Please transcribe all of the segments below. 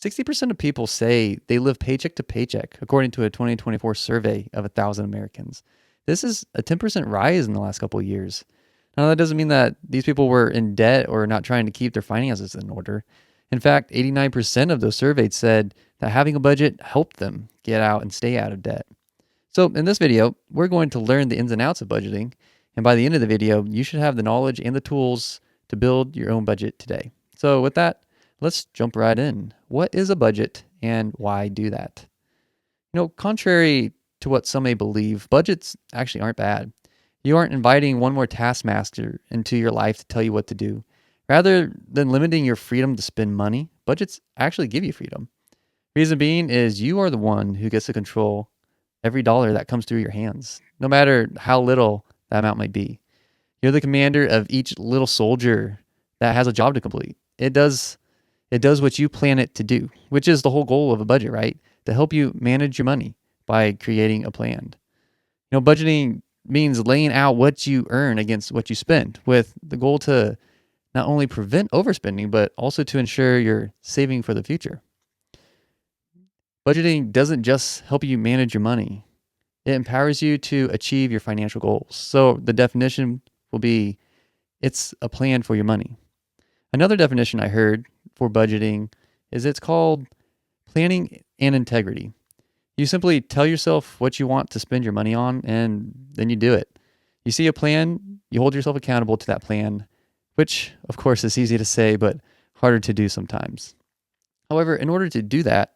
60% of people say they live paycheck to paycheck, according to a 2024 survey of 1,000 Americans. This is a 10% rise in the last couple of years. Now, that doesn't mean that these people were in debt or not trying to keep their finances in order. In fact, 89% of those surveyed said that having a budget helped them get out and stay out of debt. So, in this video, we're going to learn the ins and outs of budgeting. And by the end of the video, you should have the knowledge and the tools to build your own budget today. So, with that, let's jump right in. What is a budget and why do that? Contrary to what some may believe, budgets actually aren't bad. You aren't inviting one more taskmaster into your life to tell you what to do. Rather than limiting your freedom to spend money, budgets actually give you freedom. Reason being is you are the one who gets to control every dollar that comes through your hands, no matter how little that amount might be. You're the commander of each little soldier that has a job to complete. It does what you plan it to do, which is the whole goal of a budget, right? To help you manage your money by creating a plan. Budgeting means laying out what you earn against what you spend, with the goal to not only prevent overspending, but also to ensure you're saving for the future. Budgeting doesn't just help you manage your money. It empowers you to achieve your financial goals. So the definition will be, it's a plan for your money. Another definition I heard for budgeting is it's called planning and integrity. You simply tell yourself what you want to spend your money on, and then you do it. You see a plan, you hold yourself accountable to that plan, which of course is easy to say, but harder to do sometimes. However, in order to do that,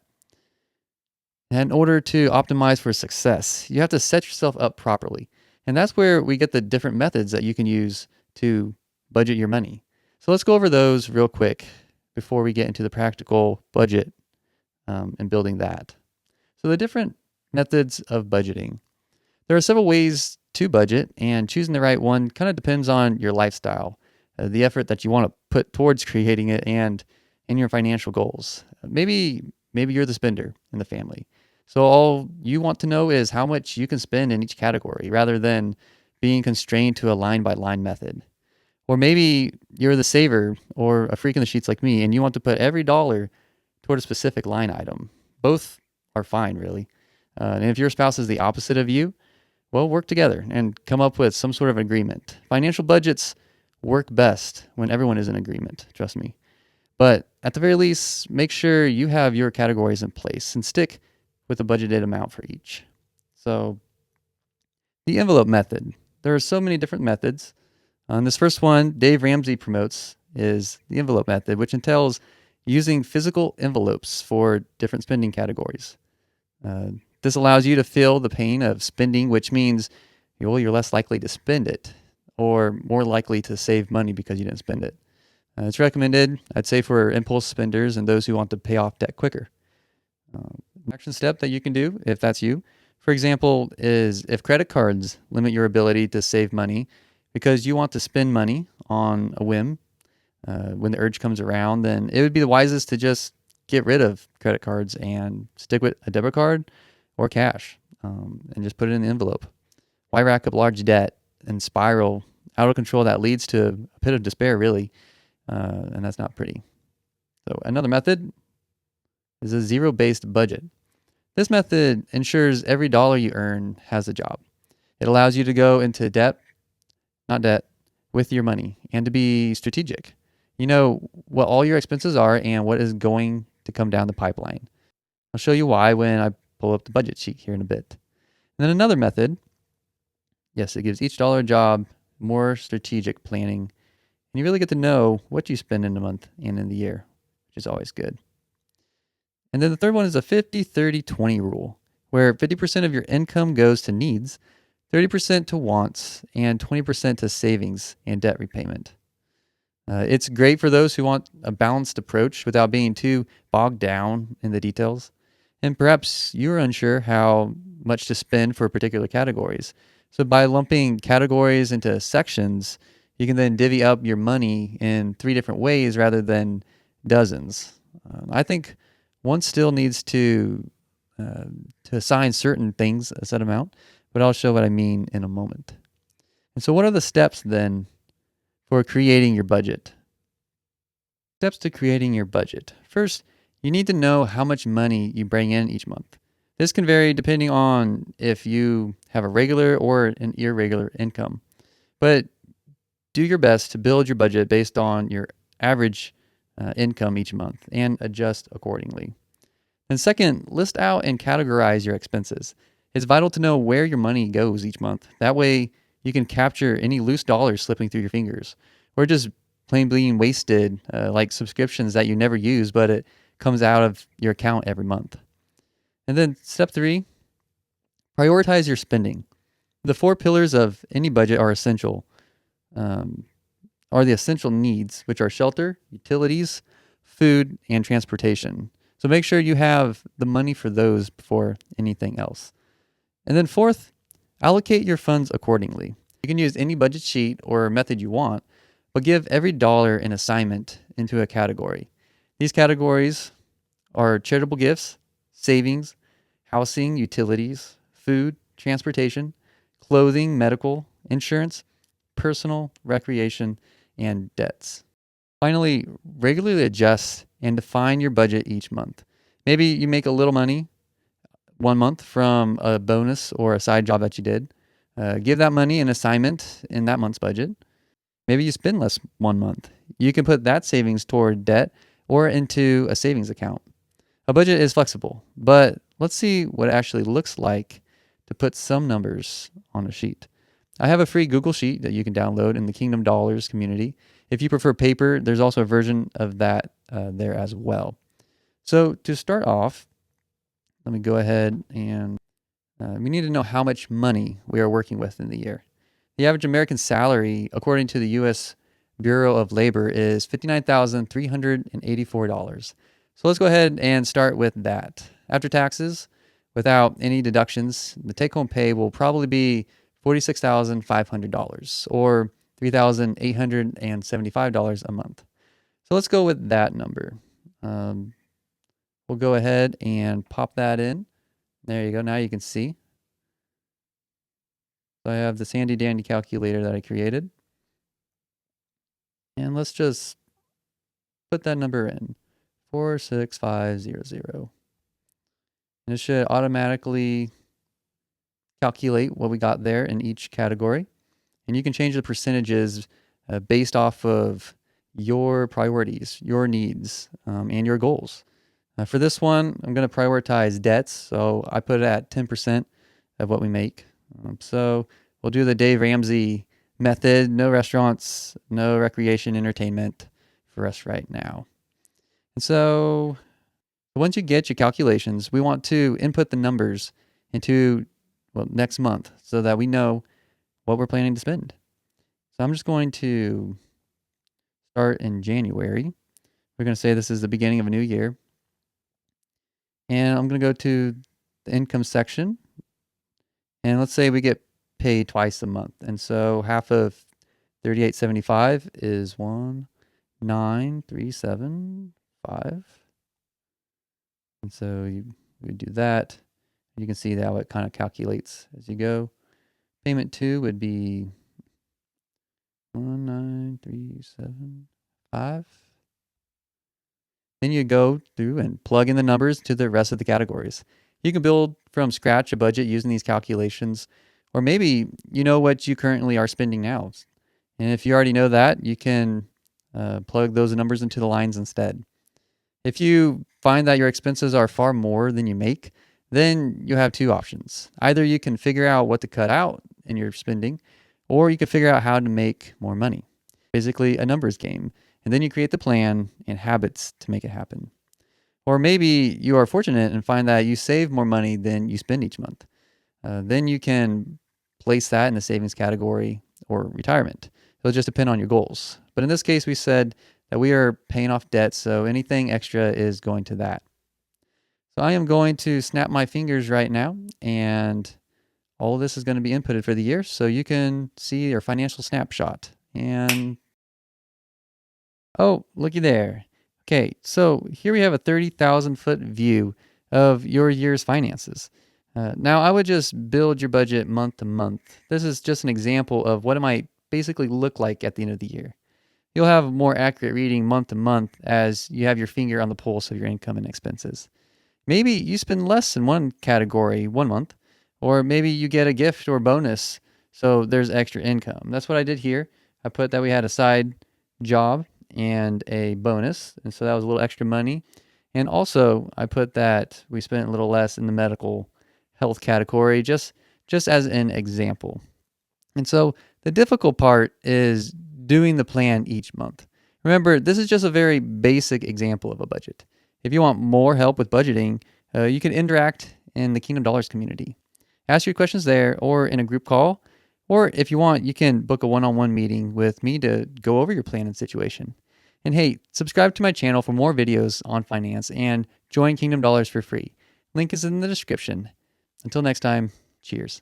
and in order to optimize for success, you have to set yourself up properly. And that's where we get the different methods that you can use to budget your money. So let's go over those real quick before we get into the practical budget and building that. So the different methods of budgeting. There are several ways to budget, and choosing the right one kind of depends on your lifestyle, the effort that you want to put towards creating it, and your financial goals. Maybe you're the spender in the family. So all you want to know is how much you can spend in each category rather than being constrained to a line-by-line method. Or maybe you're the saver or a freak in the sheets like me, and you want to put every dollar toward a specific line item. Both are fine, really. And if your spouse is the opposite of you, well, work together and come up with some sort of agreement. Financial budgets work best when everyone is in agreement, trust me. But at the very least, make sure you have your categories in place and stick with a budgeted amount for each. So the envelope method. There are so many different methods. This first one, Dave Ramsey promotes, is the envelope method, which entails using physical envelopes for different spending categories. This allows you to feel the pain of spending, which means you're less likely to spend it or more likely to save money because you didn't spend it. It's recommended, I'd say, for impulse spenders and those who want to pay off debt quicker. Action step that you can do, if that's you, for example, is if credit cards limit your ability to save money because you want to spend money on a whim when the urge comes around, then it would be the wisest to just get rid of credit cards and stick with a debit card or cash and just put it in the envelope. Why rack up large debt and spiral out of control that leads to a pit of despair, really? And that's not pretty. So another method is a zero-based budget. This method ensures every dollar you earn has a job. It allows you to go into debt, not debt, with your money and to be strategic. You know what all your expenses are and what is going to come down the pipeline. I'll show you why when I pull up the budget sheet here in a bit. And then another method, yes, it gives each dollar a job, more strategic planning, and you really get to know what you spend in a month and in the year, which is always good. And then the third one is a 50-30-20 rule, where 50% of your income goes to needs, 30% to wants, and 20% to savings and debt repayment. It's great for those who want a balanced approach without being too bogged down in the details. And perhaps you're unsure how much to spend for particular categories. So by lumping categories into sections, you can then divvy up your money in 3 different ways rather than dozens. I think one still needs to assign certain things a set amount, but I'll show what I mean in a moment. And so what are the steps then for creating your budget? Steps to creating your budget. First, you need to know how much money you bring in each month. This can vary depending on if you have a regular or an irregular income. But do your best to build your budget based on your average income each month and adjust accordingly. And second, list out and categorize your expenses. It's vital to know where your money goes each month. That way, you can capture any loose dollars slipping through your fingers or just plain being wasted, like subscriptions that you never use, but it comes out of your account every month. And then step 3, prioritize your spending. The 4 pillars of any budget are the essential needs, which are shelter, utilities, food, and transportation. So make sure you have the money for those before anything else. And then fourth, allocate your funds accordingly. You can use any budget sheet or method you want, but give every dollar an assignment into a category. These categories are charitable gifts, savings, housing, utilities, food, transportation, clothing, medical, insurance, personal, recreation, and debts. Finally, regularly adjust and define your budget each month. Maybe you make a little money one month from a bonus or a side job that you did. Give that money an assignment in that month's budget. Maybe you spend less one month. You can put that savings toward debt or into a savings account. A budget is flexible, but let's see what it actually looks like to put some numbers on a sheet. I have a free Google Sheet that you can download in the Kingdom Dollars community. If you prefer paper, there's also a version of that there as well. So to start off, let me go ahead and we need to know how much money we are working with in the year. The average American salary, according to the U.S. Bureau of Labor, is $59,384. So let's go ahead and start with that. After taxes, without any deductions, the take-home pay will probably be $46,500 or $3,875 a month. So let's go with that number. We'll go ahead and pop that in. There you go. Now you can see. So I have the handy dandy calculator that I created. And let's just put that number in, 46500. And it should automatically calculate what we got there in each category. And you can change the percentages based off of your priorities, your needs, and your goals. For this one, I'm going to prioritize debts. So I put it at 10% of what we make. So we'll do the Dave Ramsey method. No restaurants, no recreation, entertainment for us right now. And so once you get your calculations, we want to input the numbers into next month so that we know what we're planning to spend. So I'm just going to start in January. We're going to say this is the beginning of a new year. And I'm going to go to the income section. And let's say we get paid twice a month. And so half of $38.75 is $19,375. And so we do that. You can see how it kind of calculates as you go. Payment 2 would be 19,375. Then you go through and plug in the numbers to the rest of the categories. You can build from scratch a budget using these calculations, or maybe you know what you currently are spending now. And if you already know that, you can plug those numbers into the lines instead. If you find that your expenses are far more than you make, then you have 2 options. Either you can figure out what to cut out in your spending, or you can figure out how to make more money. Basically a numbers game. And then you create the plan and habits to make it happen. Or maybe you are fortunate and find that you save more money than you spend each month. Then you can place that in the savings category or retirement. It'll just depend on your goals. But in this case, we said that we are paying off debt, so anything extra is going to that. So I am going to snap my fingers right now, and all of this is going to be inputted for the year, so you can see your financial snapshot. And oh, looky there. Okay, so here we have a 30,000-foot view of your year's finances. Now, I would just build your budget month to month. This is just an example of what it might basically look like at the end of the year. You'll have more accurate reading month to month as you have your finger on the pulse of your income and expenses. Maybe you spend less in one category one month, or maybe you get a gift or bonus, so there's extra income. That's what I did here. I put that we had a side job and a bonus, and so that was a little extra money. And also, I put that we spent a little less in the medical health category, just as an example. And so the difficult part is doing the plan each month. Remember, this is just a very basic example of a budget. If you want more help with budgeting, you can interact in the Kingdom Dollars community. Ask your questions there or in a group call. Or if you want, you can book a one-on-one meeting with me to go over your plan and situation. And hey, subscribe to my channel for more videos on finance and join Kingdom Dollars for free. Link is in the description. Until next time, cheers.